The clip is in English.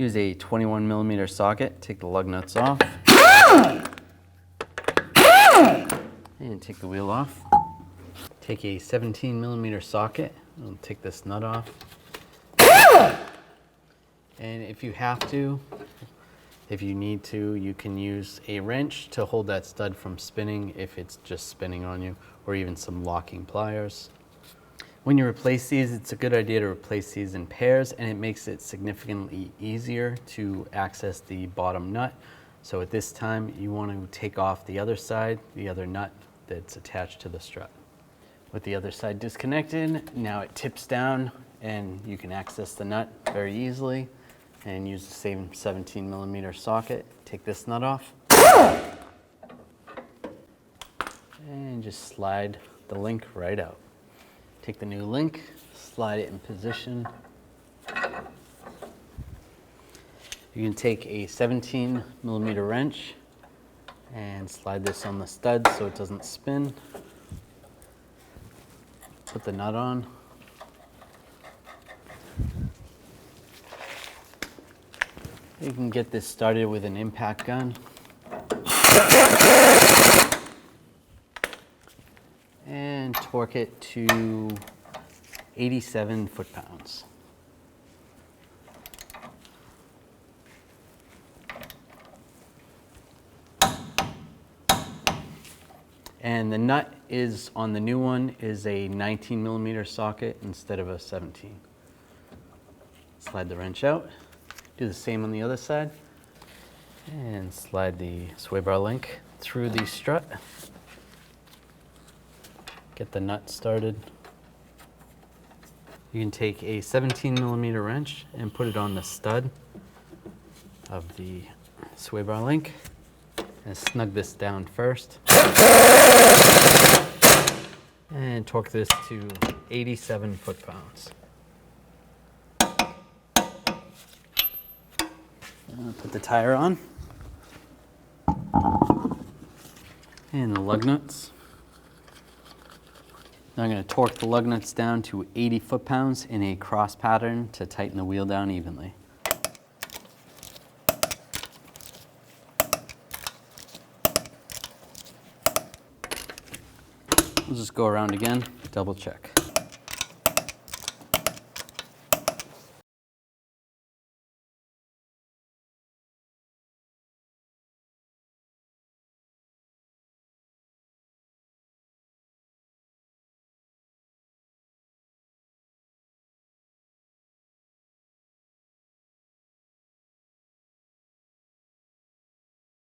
Use a 21mm socket, take the lug nuts off, and take the wheel off. Take a 17mm socket, and take this nut off. And if you have to, if you need to, you can use a wrench to hold that stud from spinning if it's just spinning on you, or even some locking pliers. When you replace these, it's a good idea to replace these in pairs, and it makes it significantly easier to access the bottom nut. So at this time, you want to take off the other side, the other nut that's attached to the strut. With the other side disconnected, now it tips down and you can access the nut very easily and use the same 17mm socket. Take this nut off and just slide the link right out. Take the new link, slide it in position. You can take a 17mm wrench and slide this on the stud so it doesn't spin. Put the nut on. You can get this started with an impact gun. And torque it to 87 foot-pounds. And the nut is on the new one is a 19mm socket instead of a 17. Slide the wrench out. Do the same on the other side. And slide the sway bar link through the strut. Get the nut started. You can take a 17mm wrench and put it on the stud of the sway bar link and snug this down first. And torque this to 87 foot-pounds. Put the tire on. And the lug nuts. Now I'm going to torque the lug nuts down to 80 foot-pounds in a cross pattern to tighten the wheel down evenly. We'll just go around again, double check.